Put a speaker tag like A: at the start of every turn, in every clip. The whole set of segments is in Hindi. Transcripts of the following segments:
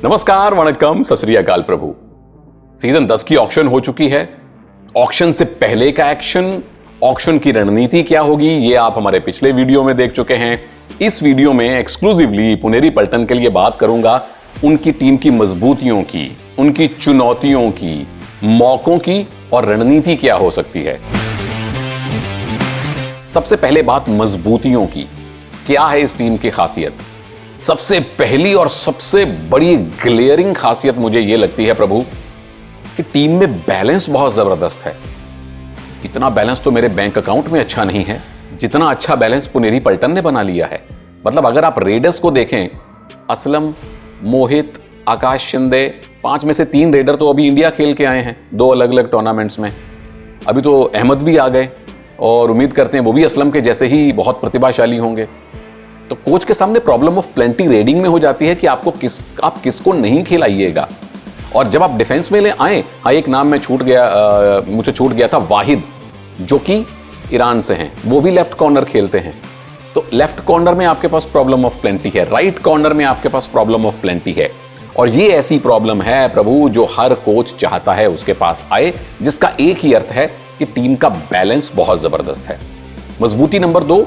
A: नमस्कार, वणक्कम, सत श्री अकाल प्रभु। सीजन 10 की ऑक्शन हो चुकी है। ऑक्शन से पहले का एक्शन, ऑक्शन की रणनीति क्या होगी, ये आप हमारे पिछले वीडियो में देख चुके हैं। इस वीडियो में एक्सक्लूसिवली पुनेरी पल्टन के लिए बात करूंगा उनकी टीम की मजबूतियों की, उनकी चुनौतियों की, मौकों की और रणनीति क्या हो सकती है। सबसे पहले बात मजबूतियों की, क्या है इस टीम की खासियत। सबसे पहली और सबसे बड़ी ग्लेयरिंग खासियत मुझे यह लगती है प्रभु कि टीम में बैलेंस बहुत जबरदस्त है। इतना बैलेंस तो मेरे बैंक अकाउंट में अच्छा नहीं है जितना अच्छा बैलेंस पुनेरी पल्टन ने बना लिया है। मतलब अगर आप रेडर्स को देखें, असलम, मोहित, आकाश शिंदे, 5 में से 3 रेडर तो अभी इंडिया खेल के आए हैं 2 अलग अलग टूर्नामेंट्स में। अभी तो अहमद भी आ गए और उम्मीद करते हैं वो भी असलम के जैसे ही बहुत प्रतिभाशाली होंगे। तो कोच के सामने प्रॉब्लम ऑफ प्लेंटी रेडिंग में हो जाती है कि आप किसको नहीं खिलाइएगा। और जब आप डिफेंस में ले आए, एक नाम में मुझे छूट गया था, वाहिद, जो कि ईरान से हैं, वो भी लेफ्ट कॉर्नर खेलते हैं। तो लेफ्ट कॉर्नर में आपके पास प्रॉब्लम ऑफ प्लेंटी है, राइट कॉर्नर में आपके पास प्रॉब्लम ऑफ प्लेंटी है। और ये ऐसी प्रॉब्लम है प्रभु जो हर कोच चाहता है उसके पास आए, जिसका एक ही अर्थ है कि टीम का बैलेंस बहुत जबरदस्त है। मजबूती नंबर 2,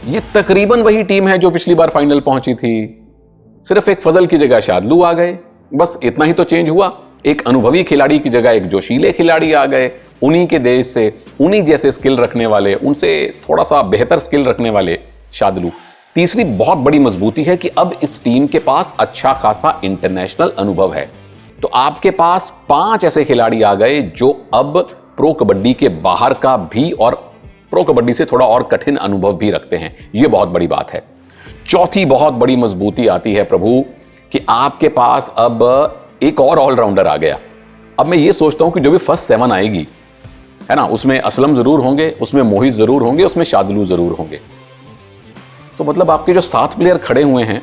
A: ये तकरीबन वही टीम है जो पिछली बार फाइनल पहुंची थी। सिर्फ एक फजल की जगह शादलू आ गए, बस इतना ही तो चेंज हुआ। एक अनुभवी खिलाड़ी की जगह एक जोशीले खिलाड़ी आ गए, उन्हीं के देश से, उन्हीं जैसे स्किल रखने वाले, उनसे थोड़ा सा बेहतर स्किल रखने वाले शादलू। तीसरी बहुत बड़ी मजबूती है कि अब इस टीम के पास अच्छा खासा इंटरनेशनल अनुभव है। तो आपके पास 5 ऐसे खिलाड़ी आ गए जो अब प्रो कबड्डी के बाहर का भी और प्रो कबड्डी से थोड़ा और कठिन अनुभव भी रखते हैं। यह बहुत बड़ी बात है। चौथी बहुत बड़ी मजबूती आती है प्रभु कि आपके पास अब एक और ऑलराउंडर आ गया। अब मैं ये सोचता हूं कि जो भी फर्स्ट 7 आएगी, है ना, उसमें असलम जरूर होंगे, उसमें मोहित जरूर होंगे, उसमें शादलू जरूर होंगे। तो मतलब आपके जो 7 प्लेयर खड़े हुए हैं,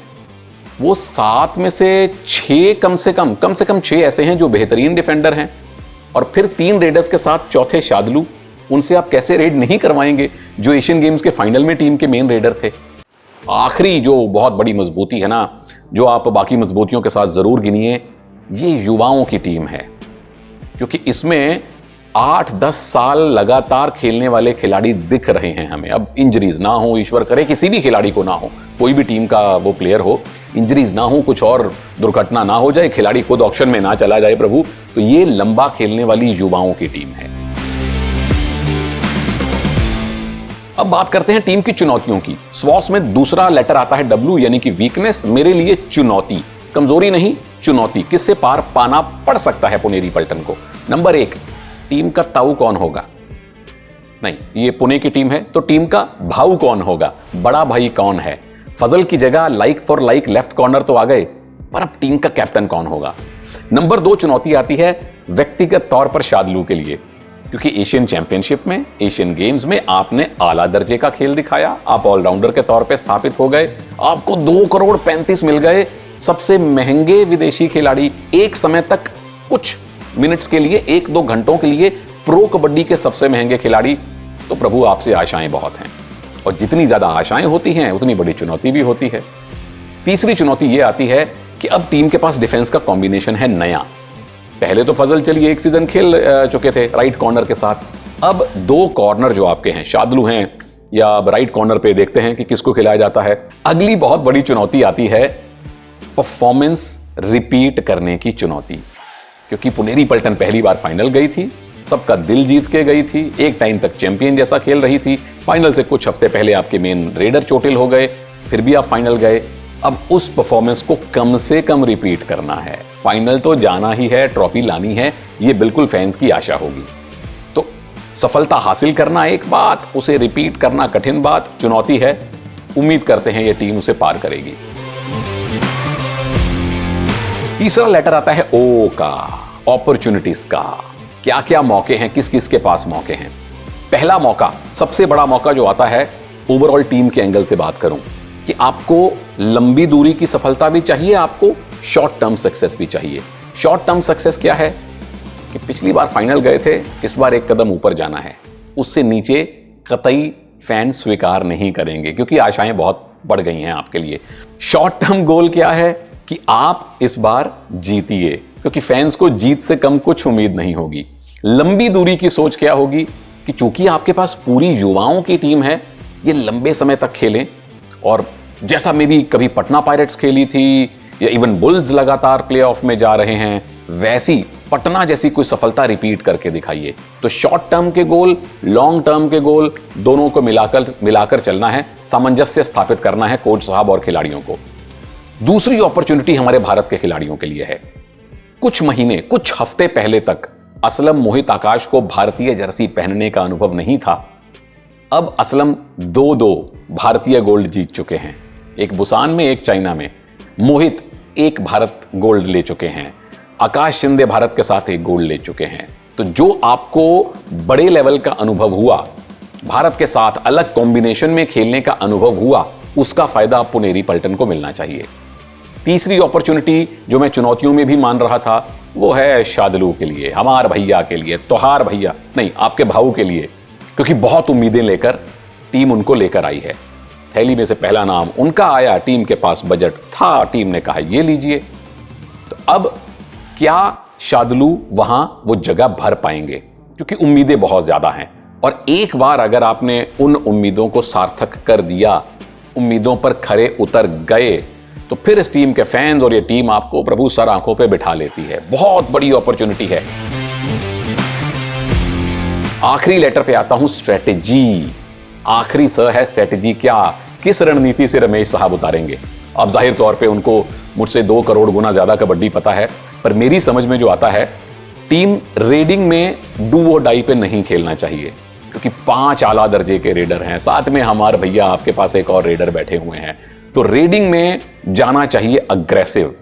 A: वो 7 में से 6 कम से कम 6 ऐसे हैं जो बेहतरीन डिफेंडर हैं। और फिर 3 रेडर्स के साथ चौथे शादलू, उनसे आप कैसे रेड नहीं करवाएंगे जो एशियन गेम्स के फाइनल में टीम के मेन रेडर थे। आखिरी जो बहुत बड़ी मजबूती है ना, जो आप बाकी मजबूतियों के साथ जरूर गिनिए, ये युवाओं की टीम है। क्योंकि इसमें 8-10 साल लगातार खेलने वाले खिलाड़ी दिख रहे हैं हमें। अब इंजरीज ना हो, ईश्वर करे किसी भी खिलाड़ी को ना हो, कोई भी टीम का वो प्लेयर हो, इंजरीज ना हो, कुछ और दुर्घटना ना हो जाए, खिलाड़ी खुद ऑक्शन में ना चला जाए प्रभु, तो ये लंबा खेलने वाली युवाओं की टीम है। अब बात करते हैं टीम की चुनौतियों की। स्वॉस में दूसरा लेटर आता है W, यानी कि वीकनेस। मेरे लिए चुनौती, कमजोरी नहीं, चुनौती। किससे पार पाना पड़ सकता है पुनेरी पल्टन को। नंबर 1, टीम का ताऊ कौन होगा। नहीं, ये पुणे की टीम है तो टीम का भाऊ कौन होगा, बड़ा भाई कौन है। फजल की जगह like for like left corner तो आ गए, पर अब टीम का कैप्टन कौन होगा। नंबर 2 चुनौती आती है व्यक्तिगत तौर पर शादलू के लिए, क्योंकि एशियन चैंपियनशिप में, एशियन गेम्स में आपने आला दर्जे का खेल दिखाया, आप ऑलराउंडर के तौर पे स्थापित हो गए, आपको 2 करोड़ 35 मिल गए। सबसे महंगे विदेशी खिलाड़ी, एक समय तक कुछ मिनट्स के लिए, 1-2 घंटों के लिए प्रो कबड्डी के सबसे महंगे खिलाड़ी। तो प्रभु आपसे आशाएं बहुत हैं, और जितनी ज्यादा आशाएं होती हैं उतनी बड़ी चुनौती भी होती है। तीसरी चुनौती यह आती है कि अब टीम के पास डिफेंस का कॉम्बिनेशन है नया। पहले तो फजल चलिए 1 सीजन खेल चुके थे राइट कॉर्नर के साथ, अब 2 कॉर्नर जो आपके हैं, शादलू हैं या राइट कॉर्नर पे देखते हैं कि किसको खिलाया जाता है। अगली बहुत बड़ी चुनौती आती है परफॉर्मेंस रिपीट करने की चुनौती, क्योंकि पुनेरी पल्टन पहली बार फाइनल गई थी, सबका दिल जीत के गई थी, एक टाइम तक चैंपियन जैसा खेल रही थी। फाइनल से कुछ हफ्ते पहले आपके मेन रेडर चोटिल हो गए, फिर भी आप फाइनल गए। अब उस परफॉर्मेंस को कम से कम रिपीट करना है। फाइनल तो जाना ही है, ट्रॉफी लानी है, ये बिल्कुल फैंस की आशा होगी। तो सफलता हासिल करना एक बात, उसे रिपीट करना कठिन बात, चुनौती है। उम्मीद करते हैं ये टीम उसे पार करेगी। तीसरा लेटर आता है O का, अपॉर्चुनिटीज का। क्या क्या मौके हैं, किस किस के पास मौके हैं। पहला मौका, सबसे बड़ा मौका जो आता है, ओवरऑल टीम के एंगल से बात करूं कि आपको लंबी दूरी की सफलता भी चाहिए, आपको शॉर्ट टर्म सक्सेस भी चाहिए। शॉर्ट टर्म सक्सेस क्या है कि पिछली बार फाइनल गए थे, इस बार एक कदम ऊपर जाना है, उससे नीचे कतई फैंस स्वीकार नहीं करेंगे, क्योंकि आशाएं बहुत बढ़ गई हैं आपके लिए। शॉर्ट टर्म गोल क्या है कि आप इस बार जीतिए, क्योंकि फैंस को जीत से कम कुछ उम्मीद नहीं होगी। लंबी दूरी की सोच क्या होगी कि चूंकि आपके पास पूरी युवाओं की टीम है, ये लंबे समय तक खेलें, और जैसा में भी कभी पटना पायरेट्स खेली थी या इवन बुल्स लगातार प्लेऑफ में जा रहे हैं, वैसी पटना जैसी कोई सफलता रिपीट करके दिखाइए। तो शॉर्ट टर्म के गोल, लॉन्ग टर्म के गोल, दोनों को मिलाकर चलना है, सामंजस्य स्थापित करना है कोच साहब और खिलाड़ियों को। दूसरी अपॉर्चुनिटी हमारे भारत के खिलाड़ियों के लिए है। कुछ महीने, कुछ हफ्ते पहले तक असलम, मोहित, आकाश को भारतीय जर्सी पहनने का अनुभव नहीं था। अब असलम 2-2 भारतीय गोल्ड जीत चुके हैं, एक बुसान में, एक चाइना में। मोहित 1 भारत गोल्ड ले चुके हैं। आकाश शिंदे भारत के साथ 1 गोल्ड ले चुके हैं। तो जो आपको बड़े लेवल का अनुभव हुआ, भारत के साथ अलग कॉम्बिनेशन में खेलने का अनुभव हुआ, उसका फायदा पुनेरी पल्टन को मिलना चाहिए। तीसरी अपॉर्चुनिटी जो मैं चुनौतियों में भी मान रहा था, वो है शादलू के लिए, हमार भैया के लिए, तोहार भैया नहीं, आपके भाऊ के लिए, क्योंकि बहुत उम्मीदें लेकर टीम उनको लेकर आई है। थैली में से पहला नाम उनका आया, टीम के पास बजट था, टीम ने कहा ये लीजिए। तो अब क्या शादलू वहां वो जगह भर पाएंगे, क्योंकि उम्मीदें बहुत ज्यादा हैं। और एक बार अगर आपने उन उम्मीदों को सार्थक कर दिया, उम्मीदों पर खरे उतर गए, तो फिर इस टीम के फैंस और ये टीम आपको प्रभु सर आंखों पे बिठा लेती है। बहुत बड़ी अपॉर्चुनिटी है। आखिरी लेटर पे आता हूं, स्ट्रेटेजी। आखिरी स है स्ट्रेटेजी। क्या, किस रणनीति से रमेश साहब उतारेंगे? अब जाहिर तौर पे उनको मुझसे 2 करोड़ गुना ज्यादा कबड्डी पता है, पर मेरी समझ में जो आता है, टीम रेडिंग में डू और डाई पे नहीं खेलना चाहिए, क्योंकि 5 आला दर्जे के रेडर हैं, साथ में हमारे भैया आपके पास एक और रेडर बैठे हुए हैं। तो रेडिंग में जाना चाहिए अग्रेसिव।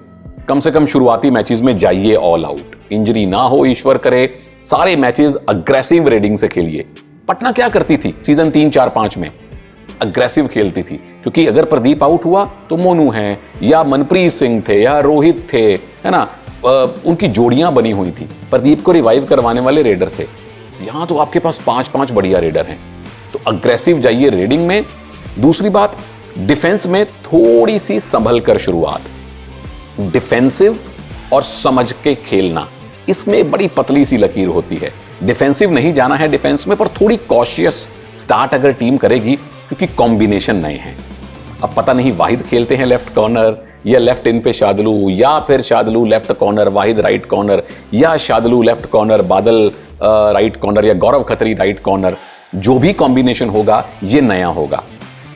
A: कम से कम शुरुआती मैचेस में जाइए ऑल आउट, इंजरी ना हो, ईश्वर करे, सारे मैचेस अग्रेसिव रेडिंग से खेलिए। पटना क्या करती थी सीजन 3, 4, 5 में? अग्रेसिव खेलती थी, क्योंकि अगर प्रदीप आउट हुआ तो मोनू हैं या मनप्रीत सिंह थे या रोहित थे, है ना, उनकी जोड़ियां बनी हुई थी, प्रदीप को रिवाइव करवाने वाले रेडर थे। यहां तो आपके पास 5-5 बढ़िया रेडर हैं। तो अग्रेसिव जाइए रेडिंग में। दूसरी बात, डिफेंस में थोड़ी सी संभल कर शुरुआत। डिफेंसिव और समझ के खेलना, इसमें बड़ी पतली सी लकीर होती है। डिफेंसिव नहीं जाना है डिफेंस में, पर थोड़ी कॉशियस स्टार्ट अगर टीम करेगी, क्योंकि कॉम्बिनेशन नए हैं। अब पता नहीं वाहिद खेलते हैं लेफ्ट कॉर्नर, या लेफ्ट इन पे शादलू, या फिर शादलू लेफ्ट कॉर्नर, वाहिद राइट कॉर्नर, या शादलू लेफ्ट कॉर्नर, बादल राइट कॉर्नर, या गौरव खत्री राइट कॉर्नर। जो भी कॉम्बिनेशन होगा ये नया होगा।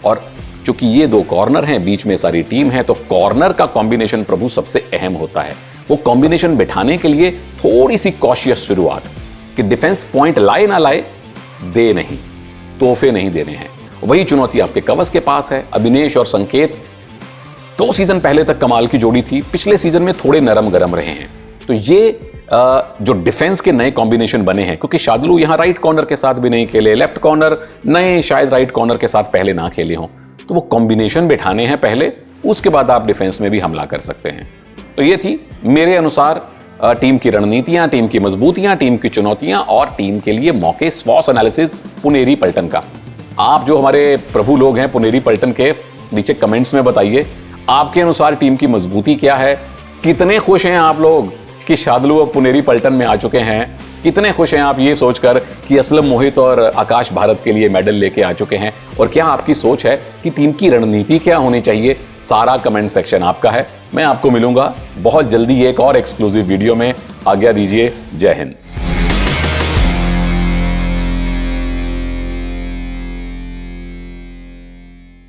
A: और चूंकि ये 2 कॉर्नर हैं, बीच में सारी टीम है, तो कॉर्नर का कॉम्बिनेशन प्रभु सबसे अहम होता है। वो कॉम्बिनेशन बिठाने के लिए थोड़ी सी कॉशियस शुरुआत, कि डिफेंस पॉइंट लाए ना लाए, दे नहीं, तोहफे नहीं देने हैं। वही चुनौती आपके कवच के पास है। अभिनेश और संकेत 2 सीजन पहले तक कमाल की जोड़ी थी, पिछले सीजन में थोड़े नरम गरम रहे हैं। तो ये जो डिफेंस के नए कॉम्बिनेशन बने हैं, क्योंकि शादलू यहां राइट कॉर्नर के साथ भी नहीं खेले, लेफ्ट कॉर्नर नए शायद राइट कॉर्नर के साथ पहले ना खेले हों, तो वो कॉम्बिनेशन बिठाने हैं पहले, उसके बाद आप डिफेंस में भी हमला कर सकते हैं। तो ये थी मेरे अनुसार टीम की रणनीतियां, टीम की मजबूतियां, टीम की चुनौतियां और टीम के लिए मौके। स्वॉस एनालिसिस पुनेरी पल्टन का। आप जो हमारे प्रभु लोग हैं पुनेरी पल्टन के, नीचे कमेंट्स में बताइए आपके अनुसार टीम की मजबूती क्या है। कितने खुश हैं आप लोग कि शादलू अब पुनेरी पल्टन में आ चुके हैं? कितने खुश हैं आप ये सोचकर कि असलम, मोहित और आकाश भारत के लिए मेडल लेके आ चुके हैं? और क्या आपकी सोच है कि टीम की रणनीति क्या होनी चाहिए? सारा कमेंट सेक्शन आपका है। मैं आपको मिलूंगा बहुत जल्दी एक और एक्सक्लूसिव वीडियो में। आज्ञा दीजिए। जय हिंद।